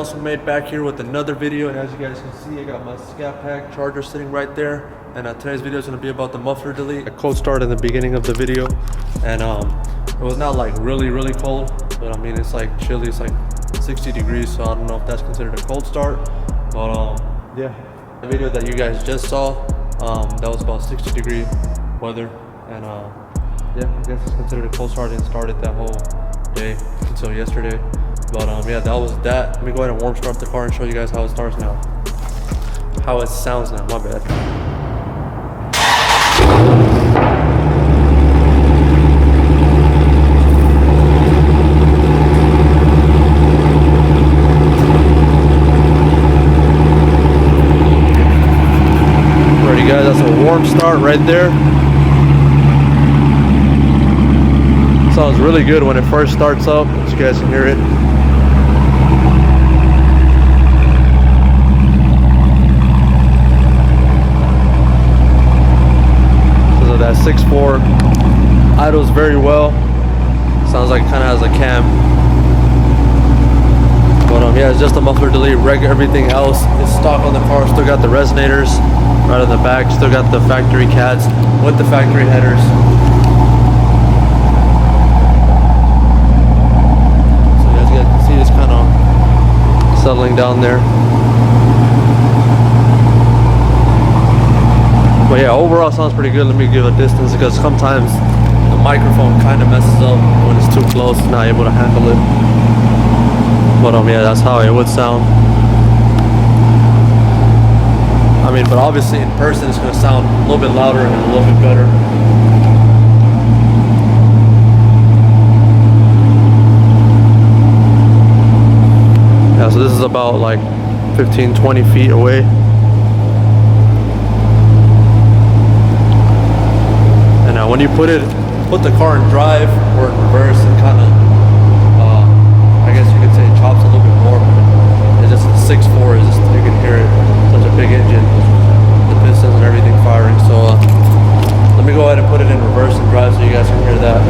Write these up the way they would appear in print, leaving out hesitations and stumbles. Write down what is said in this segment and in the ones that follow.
Muscle Made back here with another video, and as you guys can see, I got my Scatpack charger sitting right there. And today's video is going to be about the muffler delete. A cold start in the beginning of the video, and it was not like really cold, but I mean it's like chilly. It's like 60 degrees, so I don't know if that's considered a cold start. But yeah, the video that you guys just saw, that was about 60 degree weather, and yeah, I guess it's considered a cold start. It started that whole day until yesterday. But yeah, that was that. Let me go ahead and warm start the car and show you guys how it starts now. How it sounds now, my bad. Alrighty guys, that's a warm start right there. Sounds really good when it first starts up, as you guys can hear it. So that 6.4 idles very well. Sounds like it kind of has a cam. But yeah, it's just a muffler delete. Everything else is stock on the car. Still got the resonators right in the back. Still got the factory cats with the factory headers. Settling down there. But yeah, overall sounds pretty good. Let me give a distance because sometimes the microphone kind of messes up when it's too close, it's not able to handle it. But yeah, that's how it would sound. I mean, but obviously in person it's gonna sound a little bit louder and a little bit better. Yeah, so this is about like 15-20 feet away. And now when you put the car in drive or in reverse, it kind of, I guess you could say it chops a little bit more. It's just the 6.4 is just, you can hear it, such a big engine, the pistons and everything firing. So let me go ahead and put it in reverse and drive so you guys can hear that.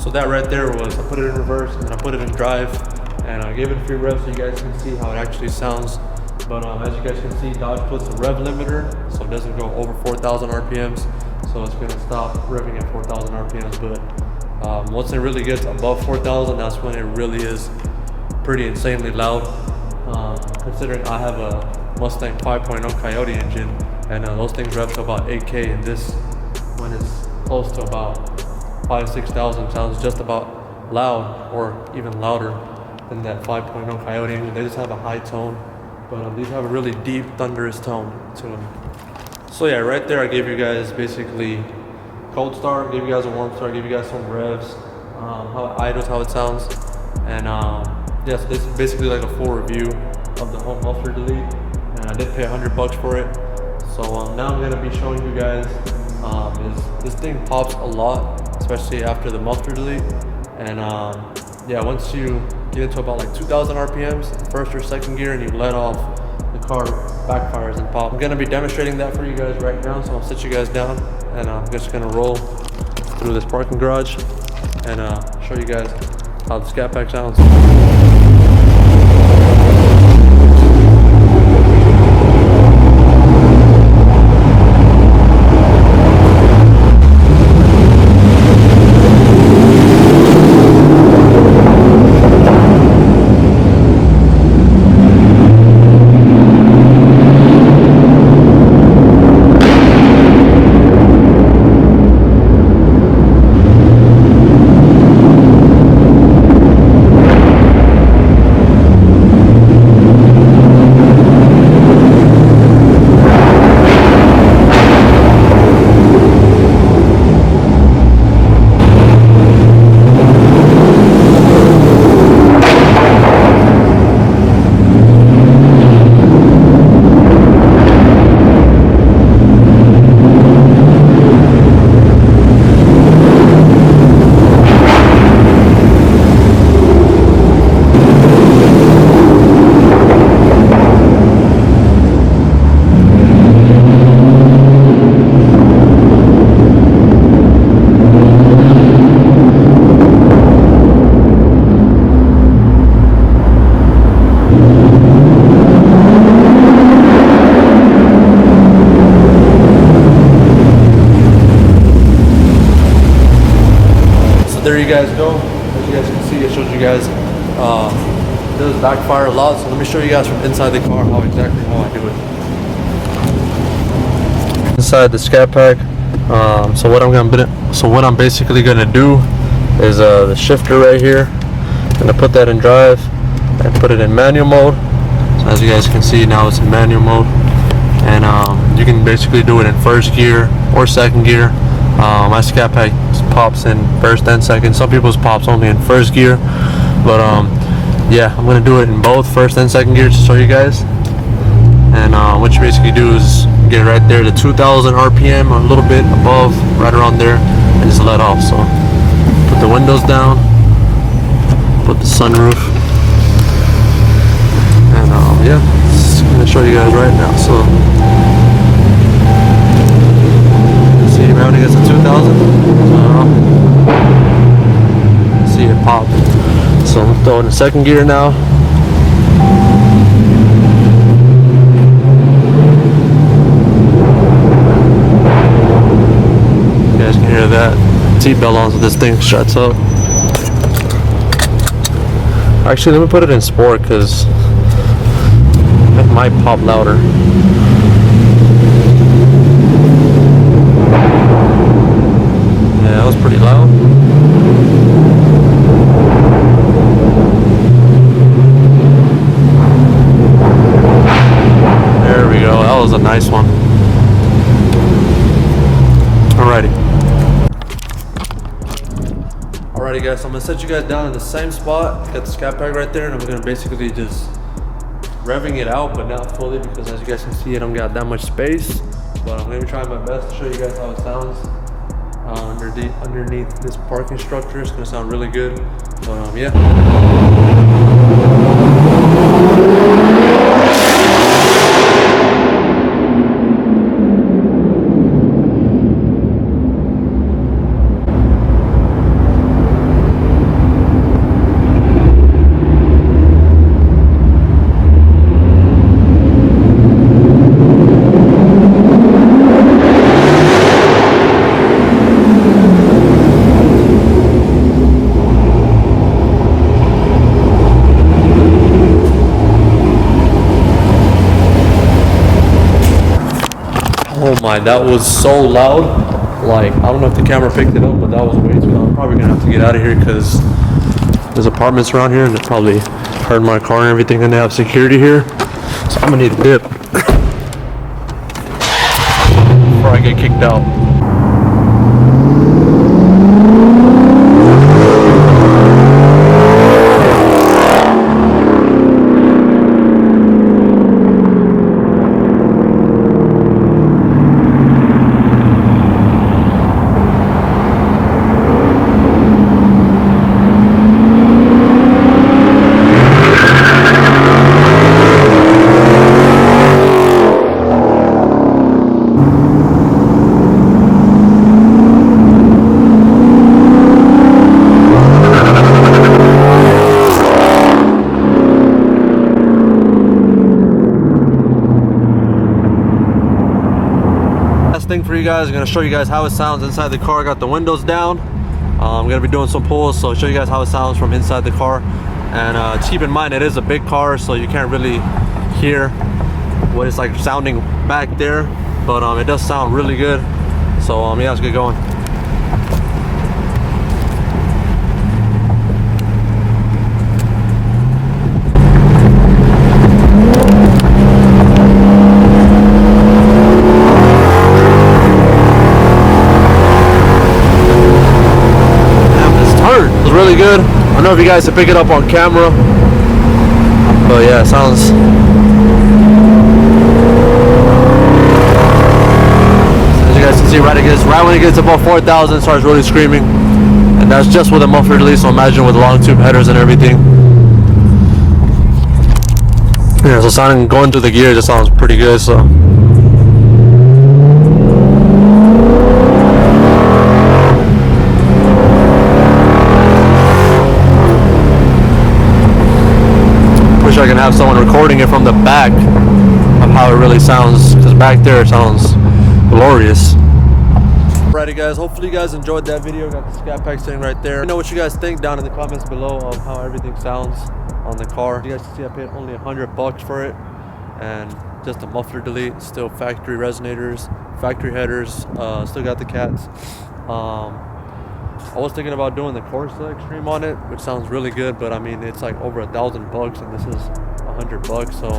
So that right there was, I put it in reverse and then I put it in drive, and I gave it a few revs so you guys can see how it actually sounds. But as you guys can see, Dodge puts a rev limiter so it doesn't go over 4,000 RPMs. So it's gonna stop revving at 4,000 RPMs. But once it really gets above 4,000, that's when it really is pretty insanely loud. Considering I have a Mustang 5.0 Coyote engine, and those things rev to about 8K, and this, when it's close to about 5,000-6,000, sounds just about loud, or even louder than that 5.0 Coyote engine. They just have a high tone, but these have a really deep, thunderous tone to them. So yeah, right there I gave you guys basically cold start, gave you guys a warm start, gave you guys some revs, how it idles, how it sounds, and yes, this is basically like a full review of the whole muffler delete, and I did pay $100 for it. So now I'm gonna be showing you guys is this thing pops a lot, especially after the muffler delete. And yeah, once you get into about like 2,000 RPMs, first or second gear, and you let off, the car backfires and pop. I'm gonna be demonstrating that for you guys right now, so I'll sit you guys down, and I'm just gonna roll through this parking garage and show you guys how the Scatpack sounds. guys go. As you guys can see, it shows you guys it does backfire a lot. So let me show you guys from inside the car how I do it. Inside the Scatpack. So what I'm basically gonna do is the shifter right here. I'm gonna put that in drive and put it in manual mode. So as you guys can see, now it's in manual mode, and you can basically do it in first gear or second gear. My Scatpack pops in first and second. Some people's pops only in first gear, but yeah, I'm gonna do it in both first and second gear to show you guys. And what you basically do is get right there to 2,000 RPM, a little bit above, right around there, and just let off. So put the windows down, put the sunroof, and yeah, just gonna show you guys right now. So see, right when it gets to 2,000, see it pop. So I'm throwing in second gear now. You guys can hear that seatbelt on, so this thing shuts up. Actually, let me put it in sport because it might pop louder. Yeah, that was pretty loud. There we go. That was a nice one. Alrighty. Alrighty guys, so I'm gonna set you guys down in the same spot. Got the Scatpack right there, and I'm gonna basically just revving it out, but not fully, because as you guys can see, I don't got that much space. But I'm gonna be trying my best to show you guys how it sounds underneath this parking structure. It's gonna sound really good. But yeah. Oh my, that was so loud. Like, I don't know if the camera picked it up, but that was way too loud. I'm probably gonna have to get out of here because there's apartments around here and they probably heard my car and everything, and they have security here. So I'm gonna need a dip before I get kicked out. Thing for you guys, I'm gonna show you guys how it sounds inside the car. I got the windows down. I'm gonna be doing some pulls, so I'll show you guys how it sounds from inside the car. And keep in mind, it is a big car, so you can't really hear what it's like sounding back there, but it does sound really good. So yeah, let's get going. Really good. I don't know if you guys can pick it up on camera, but yeah, it sounds. As you guys can see, right when it gets above 4,000, it starts really screaming, and that's just with a muffler release. So imagine with long tube headers and everything. Yeah, so sounding going through the gear just sounds pretty good. So. Wish I can have someone recording it from the back of how it really sounds, because back there it sounds glorious. Alrighty guys, hopefully you guys enjoyed that video. Got the Scatpack sitting right there. Let me know what you guys think down in the comments below of how everything sounds on the car. You guys can see I paid only $100 for it, and just a muffler delete, still factory resonators, factory headers, still got the cats. I was thinking about doing the Corsa Extreme on it, which sounds really good, but I mean it's like over $1,000 and this is $100. So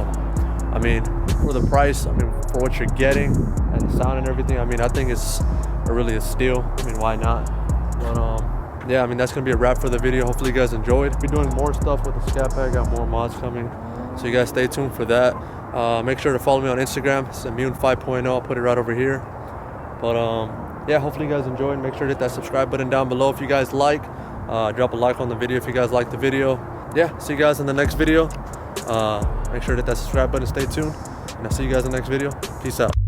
I mean, for the price, I mean for what you're getting and the sound and everything, I mean I think it's really a steal. I mean, why not? But yeah, I mean that's gonna be a wrap for the video. Hopefully you guys enjoyed. I'll be doing more stuff with the Scatpack. Got more mods coming, so you guys stay tuned for that. Make sure to follow me on Instagram. It's Immune 5.0. I'll put it right over here. But yeah, hopefully you guys enjoyed. Make sure to hit that subscribe button down below if you guys like. Drop a like on the video if you guys like the video. Yeah, see you guys in the next video. Make sure to hit that subscribe button. Stay tuned, and I'll see you guys in the next video. Peace out.